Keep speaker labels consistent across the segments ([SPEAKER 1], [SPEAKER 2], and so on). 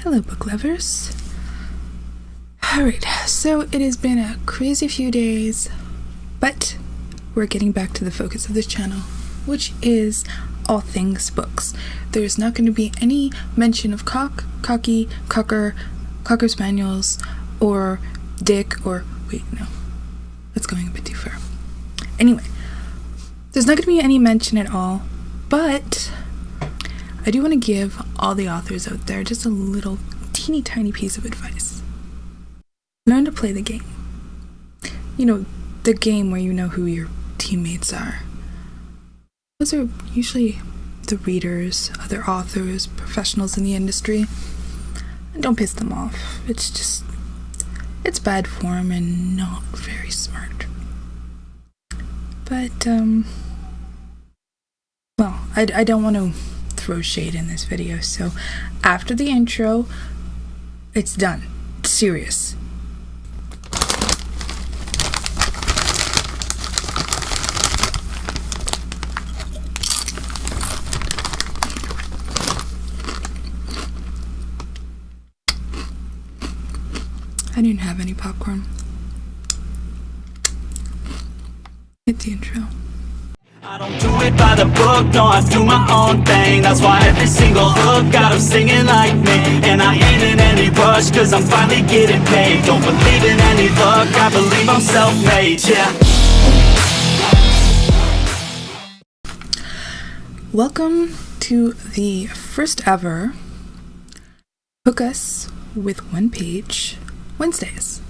[SPEAKER 1] Hello, book lovers. Alright, so it has been a crazy few days, but we're getting back to the focus of this channel, which is all things books. There's not going to be any mention of cocker spaniels, or dick, or wait, no, that's going a bit too far. Anyway, there's not going to be any mention at all, but I do want to give all the authors out there just a little teeny tiny piece of advice. Learn to play the game. You know, the game where you know who your teammates are. Those are usually the readers, other authors, professionals in the industry. And don't piss them off. It's bad form and not very smart. But, well, I don't want to throw shade in this video, so after the intro, it's done. It's serious. I didn't have any popcorn. Hit the intro.
[SPEAKER 2] I don't do it by the book, no, I do my own thing. That's why every single hook got them singing like me. And I ain't in any rush, cause I'm finally getting paid. Don't believe in any luck, I believe I'm self-made, yeah.
[SPEAKER 1] Welcome to the first ever Hook Us with One Page Wednesdays.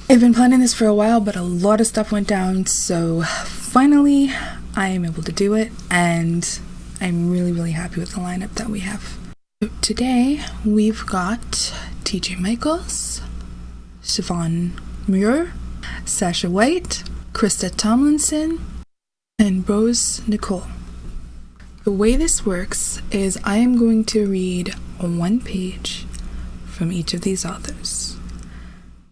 [SPEAKER 1] I've been planning this for a while, but a lot of stuff went down, so finally I am able to do it, and I'm really happy with the lineup that we have. So today we've got TJ Michaels, Siobhan Muir, Sasha White, Christa Tomlinson, and rose+nickol. The way this works is I am going to read one page from each of these authors,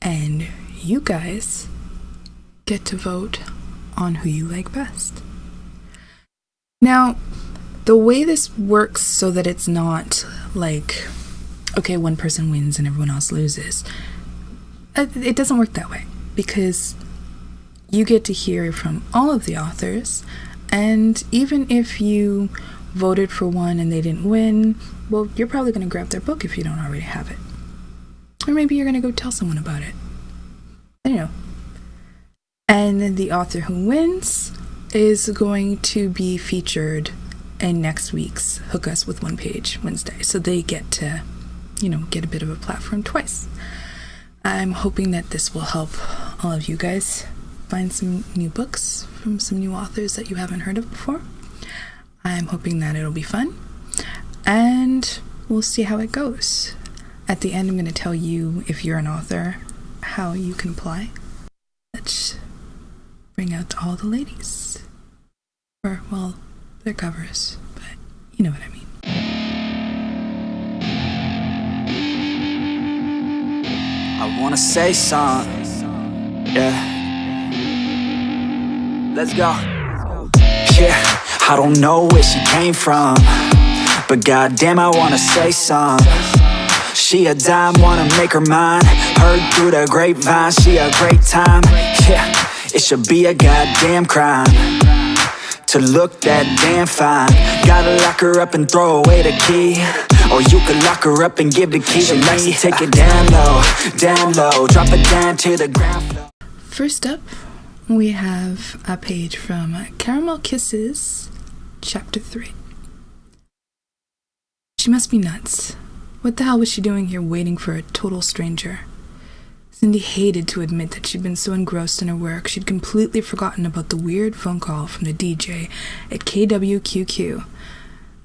[SPEAKER 1] and you guys get to vote on who you like best. Now, the way this works so that it's not like, okay, one person wins and everyone else loses, it doesn't work that way, because you get to hear from all of the authors, and even if you voted for one and they didn't win, well, you're probably going to grab their book if you don't already have it. Or maybe you're going to go tell someone about it. I don't know. And then the author who wins is going to be featured in next week's Hook Us with One Page Wednesday. So they get to, get a bit of a platform twice. I'm hoping that this will help all of you guys find some new books from some new authors that you haven't heard of before. I'm hoping that it'll be fun. And we'll see how it goes. At the end, I'm going to tell you, if you're an author, how you can apply. Let's bring out all the ladies. Or, well, they're covers, but you know what I mean.
[SPEAKER 2] I wanna say something, yeah. Let's go. Yeah, I don't know where she came from, but goddamn, I wanna say something. She a dime, wanna make her mine. Heard through the grapevine, she a great time. Yeah, it should be a goddamn crime to look that damn fine. Gotta lock her up and throw away the key, or you could lock her up and give the key to me. Take it down low, drop it down to the ground floor.
[SPEAKER 1] First up, we have a page from Caramel Kisses, Chapter 3. She must be nuts. What the hell was she doing here waiting for a total stranger? Cindy hated to admit that she'd been so engrossed in her work, she'd completely forgotten about the weird phone call from the DJ at KWQQ,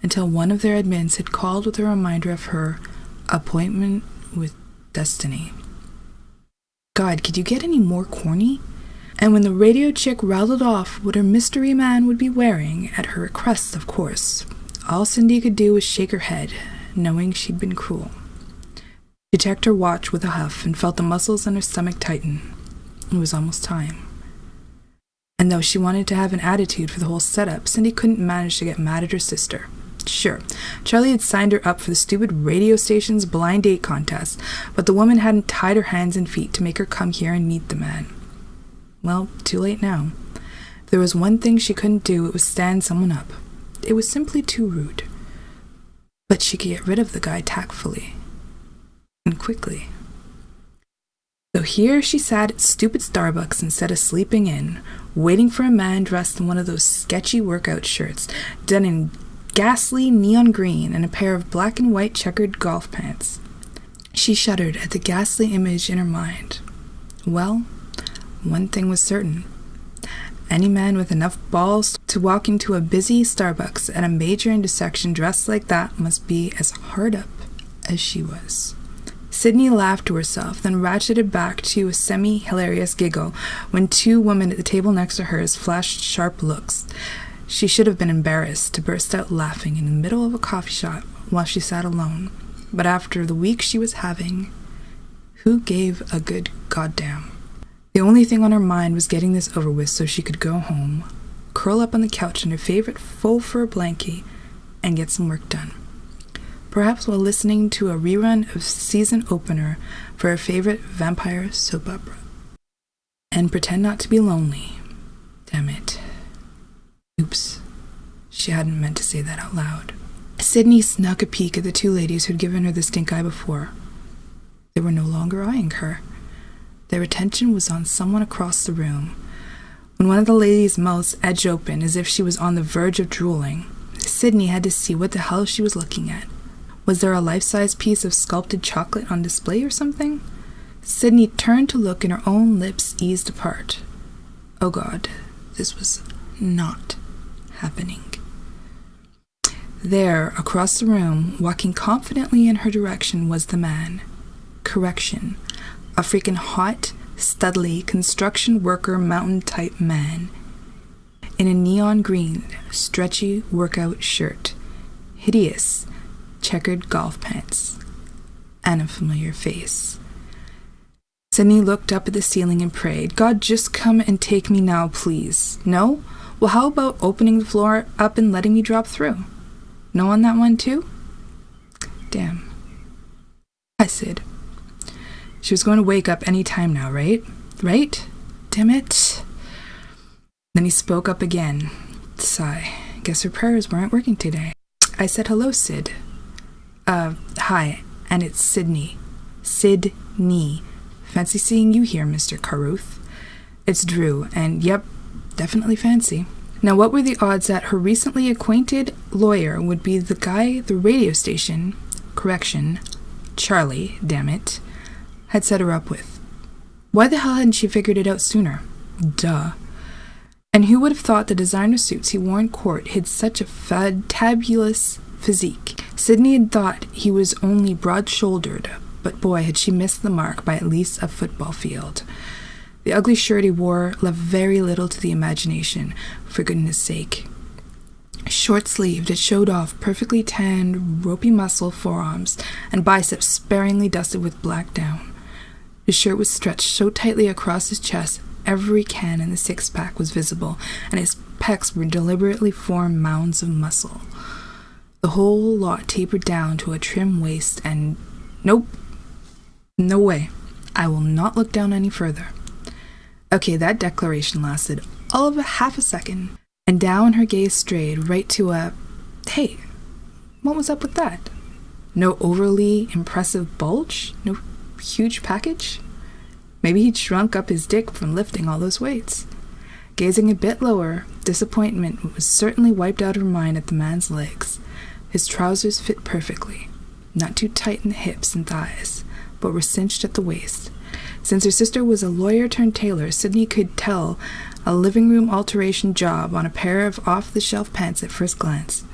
[SPEAKER 1] until one of their admins had called with a reminder of her appointment with Destiny. God, could you get any more corny? And when the radio chick rattled off what her mystery man would be wearing, at her request, of course, all Cindy could do was shake her head, knowing she'd been cruel. She checked her watch with a huff and felt the muscles in her stomach tighten. It was almost time. And though she wanted to have an attitude for the whole setup, Cindy couldn't manage to get mad at her sister. Sure, Charlie had signed her up for the stupid radio station's blind date contest, but the woman hadn't tied her hands and feet to make her come here and meet the man. Well, too late now. If there was one thing she couldn't do, it was stand someone up. It was simply too rude. But she could get rid of the guy tactfully. And quickly. So here she sat at stupid Starbucks instead of sleeping in, waiting for a man dressed in one of those sketchy workout shirts, done in ghastly neon green and a pair of black and white checkered golf pants. She shuddered at the ghastly image in her mind. Well, one thing was certain. Any man with enough balls to walk into a busy Starbucks at a major intersection dressed like that must be as hard up as she was. Sydney laughed to herself, then ratcheted back to a semi-hilarious giggle when two women at the table next to hers flashed sharp looks. She should have been embarrassed to burst out laughing in the middle of a coffee shop while she sat alone. But after the week she was having, who gave a good goddamn? The only thing on her mind was getting this over with so she could go home, curl up on the couch in her favorite faux fur blankie, and get some work done. Perhaps while listening to a rerun of season opener for her favorite vampire soap opera. And pretend not to be lonely. Damn it. Oops. She hadn't meant to say that out loud. Sydney snuck a peek at the two ladies who'd given her the stink eye before. They were no longer eyeing her. Their attention was on someone across the room. When one of the ladies' mouths edged open as if she was on the verge of drooling, Sydney had to see what the hell she was looking at. Was there a life-size piece of sculpted chocolate on display or something? Sydney turned to look and her own lips eased apart. Oh God, this was not happening. There, across the room, walking confidently in her direction, was the man. Correction. A freaking hot, studly, construction worker mountain-type man. In a neon green, stretchy workout shirt. Hideous, checkered golf pants, and a familiar face. Sydney looked up at the ceiling and prayed, God, just come and take me now, please. No? Well, how about opening the floor up and letting me drop through? No on that one, too? Damn. I said. She was going to wake up any time now, right? Right? Damn it. Then he spoke up again. Sigh. Guess her prayers weren't working today. I said, hello, Sid. Hi, and it's Sydney. Sydney. Fancy seeing you here, Mr. Carruth. It's Drew, and yep, definitely fancy. Now, what were the odds that her recently acquainted lawyer would be the guy the radio station, correction, Charlie, damn it, had set her up with? Why the hell hadn't she figured it out sooner? Duh. And who would have thought the designer suits he wore in court hid such a fantabulous physique? Sydney had thought he was only broad-shouldered, but boy, had she missed the mark by at least a football field. The ugly shirt he wore left very little to the imagination, for goodness sake. Short-sleeved, it showed off perfectly tanned, ropey muscle forearms and biceps sparingly dusted with black down. His shirt was stretched so tightly across his chest, every can in the six-pack was visible, and his pecs were deliberately formed mounds of muscle. The whole lot tapered down to a trim waist and... Nope. No way. I will not look down any further. Okay, that declaration lasted all of half a second, and down her gaze strayed right to a... Hey, what was up with that? No overly impressive bulge? No huge package? Maybe he'd shrunk up his dick from lifting all those weights. Gazing a bit lower, disappointment was certainly wiped out of her mind at the man's legs. His trousers fit perfectly, not too tight in the hips and thighs, but were cinched at the waist. Since her sister was a lawyer-turned-tailor, Sydney could tell a living-room alteration job on a pair of off-the-shelf pants at first glance.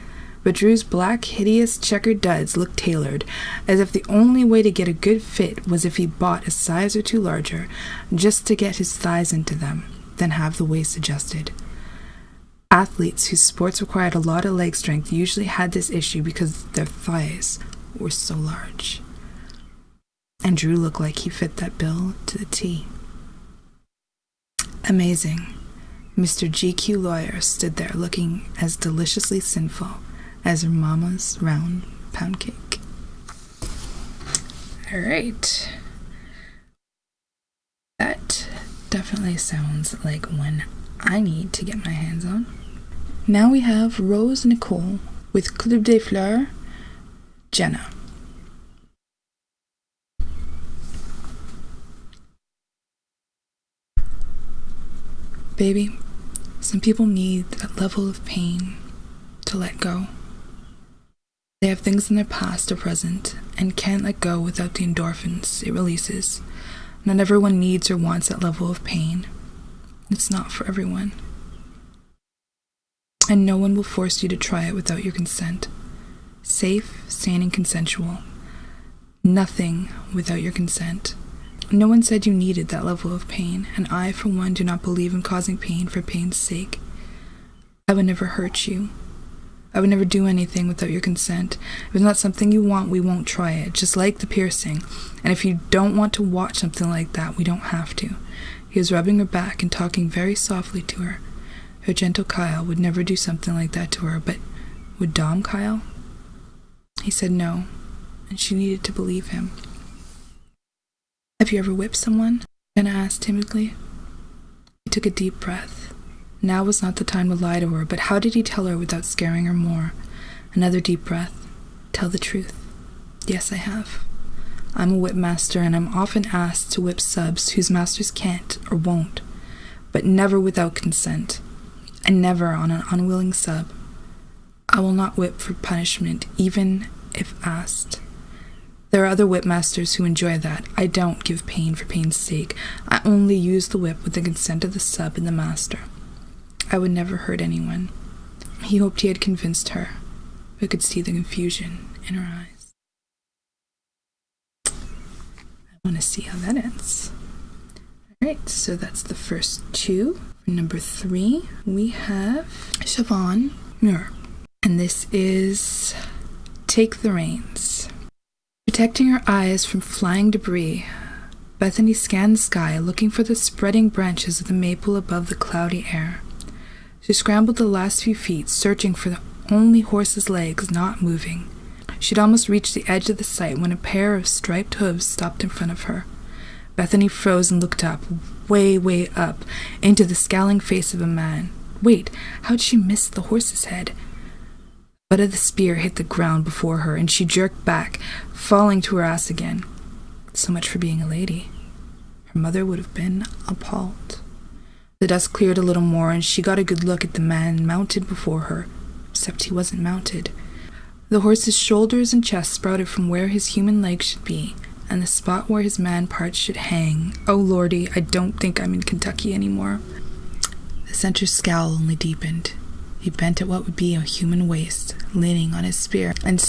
[SPEAKER 1] But Drew's black, hideous, checkered duds looked tailored, as if the only way to get a good fit was if he bought a size or two larger, just to get his thighs into them, then have the waist adjusted. Athletes whose sports required a lot of leg strength usually had this issue because their thighs were so large. And Drew looked like he fit that bill to the T. Amazing. Mr. GQ lawyer stood there looking as deliciously sinful as her mama's round pound cake. Alright. That definitely sounds like one I need to get my hands on. Now we have Rose+Nickol with Club des Fleurs, Jenna. Baby, some people need that level of pain to let go. They have things in their past or present and can't let go without the endorphins it releases. Not everyone needs or wants that level of pain. It's not for everyone. And no one will force you to try it without your consent. Safe, sane, and consensual. Nothing without your consent. No one said you needed that level of pain, and I, for one, do not believe in causing pain for pain's sake. I would never hurt you. I would never do anything without your consent. If it's not something you want, we won't try it, just like the piercing. And if you don't want to watch something like that, we don't have to. He was rubbing her back and talking very softly to her. Her gentle Kyle would never do something like that to her, but would Dom Kyle? He said no, and she needed to believe him. Have you ever whipped someone? Jenna asked timidly. He took a deep breath. Now was not the time to lie to her, but how did he tell her without scaring her more? Another deep breath. Tell the truth. Yes, I have. I'm a whip master, and I'm often asked to whip subs whose masters can't or won't, but never without consent, and never on an unwilling sub. I will not whip for punishment, even if asked. There are other whip masters who enjoy that. I don't give pain for pain's sake. I only use the whip with the consent of the sub and the master. I would never hurt anyone. He hoped he had convinced her, but could see the confusion in her eyes. I want to see how that ends. Alright, so that's the first two. For number 3, we have Siobhan Muir. And this is Take the Reins. Protecting her eyes from flying debris, Bethany scanned the sky, looking for the spreading branches of the maple above the cloudy air. She scrambled the last few feet, searching for the only horse's legs not moving. She'd almost reached the edge of the sight when a pair of striped hooves stopped in front of her. Bethany froze and looked up, way, way up, into the scowling face of a man. Wait, how'd she miss the horse's head? The butt of the spear hit the ground before her, and she jerked back, falling to her ass again. So much for being a lady. Her mother would have been appalled. The dust cleared a little more, and she got a good look at the man mounted before her, except he wasn't mounted. The horse's shoulders and chest sprouted from where his human legs should be, and the spot where his man parts should hang. Oh lordy, I don't think I'm in Kentucky anymore. The centaur's scowl only deepened. He bent at what would be a human waist, leaning on his spear, and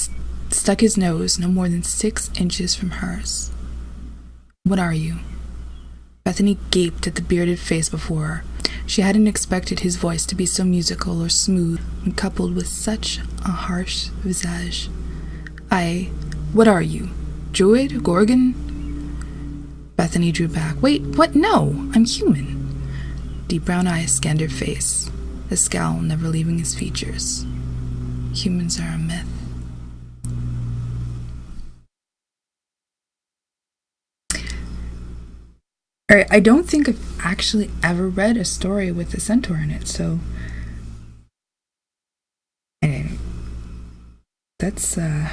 [SPEAKER 1] stuck his nose no more than 6 inches from hers. What are you? Bethany gaped at the bearded face before her. She hadn't expected his voice to be so musical or smooth when coupled with such a harsh visage. What are you? Druid? Gorgon? Bethany drew back. Wait, what? No, I'm human. Deep brown eyes scanned her face, a scowl never leaving his features. Humans are a myth. Alright, I don't think I've actually ever read a story with a centaur in it, so... Anyway, that's, we're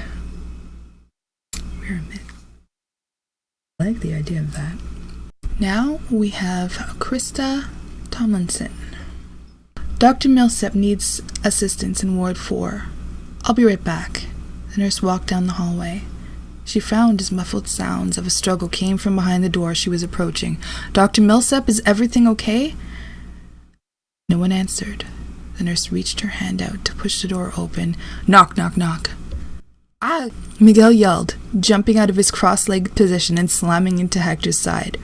[SPEAKER 1] a myth. I like the idea of that. Now we have Christa Tomlinson. Dr. Millsap needs assistance in Ward 4. I'll be right back. The nurse walked down the hallway. She frowned as muffled sounds of a struggle came from behind the door she was approaching. Dr. Millsap, is everything okay? No one answered. The nurse reached her hand out to push the door open. Knock, knock, knock. Ah! Miguel yelled, jumping out of his cross-legged position and slamming into Hector's side.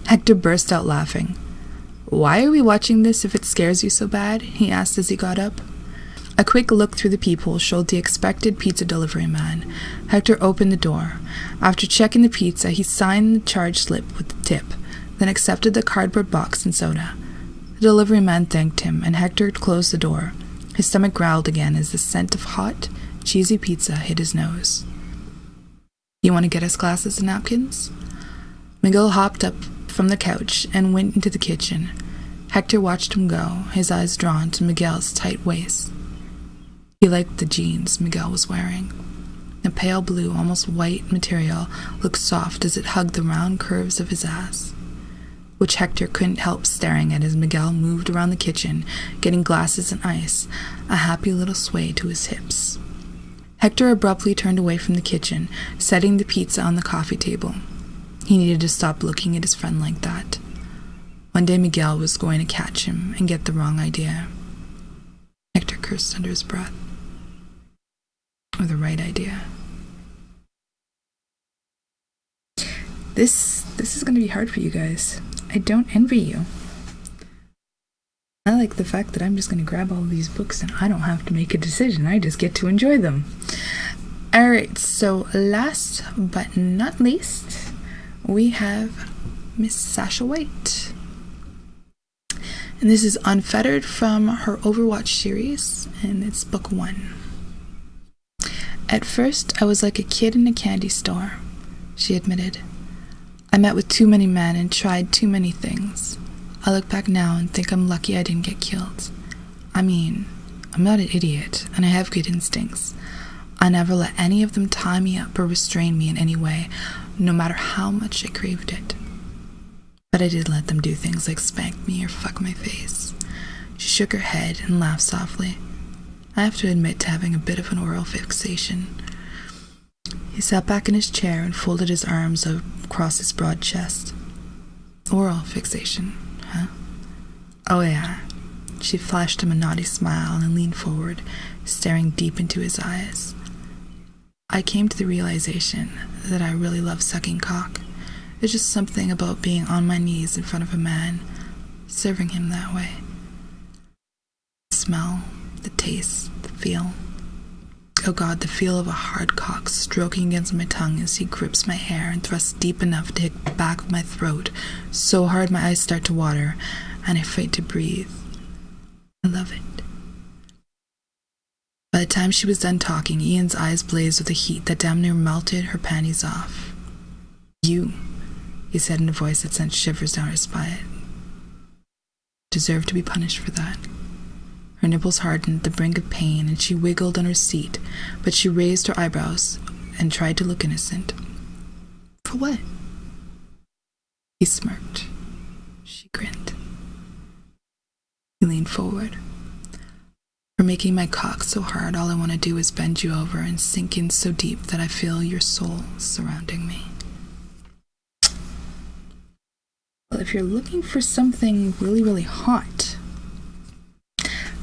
[SPEAKER 1] Hector burst out laughing. Why are we watching this if it scares you so bad? He asked as he got up. A quick look through the peephole showed the expected pizza delivery man. Hector opened the door. After checking the pizza, he signed the charge slip with the tip, then accepted the cardboard box and soda. The delivery man thanked him, and Hector closed the door. His stomach growled again as the scent of hot, cheesy pizza hit his nose. You want to get us glasses and napkins? Miguel hopped up from the couch and went into the kitchen. Hector watched him go, his eyes drawn to Miguel's tight waist. He liked the jeans Miguel was wearing. The pale blue, almost white material looked soft as it hugged the round curves of his ass, which Hector couldn't help staring at as Miguel moved around the kitchen, getting glasses and ice, a happy little sway to his hips. Hector abruptly turned away from the kitchen, setting the pizza on the coffee table. He needed to stop looking at his friend like that. One day Miguel was going to catch him and get the wrong idea. Hector cursed under his breath. Or the right idea. This is going to be hard for you guys. I don't envy you. I like the fact that I'm just going to grab all of these books and I don't have to make a decision. I just get to enjoy them. Alright, so last but not least, we have Miss Sasha White. And this is Unfettered from her Overwatch series, and it's book 1. At first, I was like a kid in a candy store, she admitted. I met with too many men and tried too many things. I look back now and think I'm lucky I didn't get killed. I mean, I'm not an idiot, and I have good instincts. I never let any of them tie me up or restrain me in any way, no matter how much I craved it. But I did let them do things like spank me or fuck my face. She shook her head and laughed softly. I have to admit to having a bit of an oral fixation. He sat back in his chair and folded his arms across his broad chest. Oral fixation, huh? Oh yeah. She flashed him a naughty smile and leaned forward, staring deep into his eyes. I came to the realization that I really love sucking cock. There's just something about being on my knees in front of a man, serving him that way. The smell, the taste, the feel. Oh God, the feel of a hard cock stroking against my tongue as he grips my hair and thrusts deep enough to hit the back of my throat, so hard my eyes start to water, and I fight to breathe. I love it. By the time she was done talking, Ian's eyes blazed with a heat that damn near melted her panties off. You, he said in a voice that sent shivers down her spine, deserve to be punished for that. Her nipples hardened at the brink of pain, and she wiggled on her seat, but she raised her eyebrows and tried to look innocent. For what? He smirked. She grinned. He leaned forward. For making my cock so hard, all I want to do is bend you over and sink in so deep that I feel your soul surrounding me. Well, if you're looking for something really, really hot,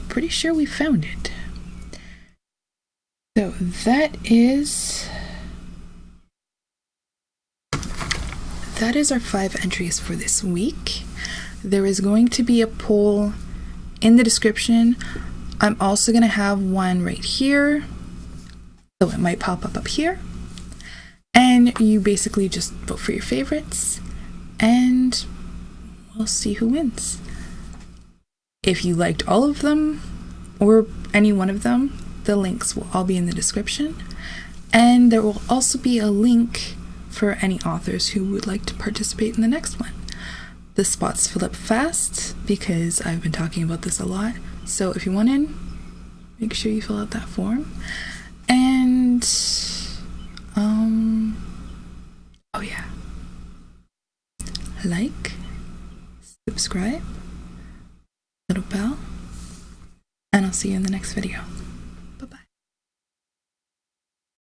[SPEAKER 1] pretty sure we found it. So that is our 5 entries for this week. There is going to be a poll in the description. I'm also going to have one right here, so it might pop up here. And you basically just vote for your favorites, and we'll see who wins. If you liked all of them, or any one of them, the links will all be in the description. And there will also be a link for any authors who would like to participate in the next one. The spots fill up fast because I've been talking about this a lot. So if you want in, make sure you fill out that form. And, oh yeah. Like, subscribe, little bell, and I'll see you in the next video.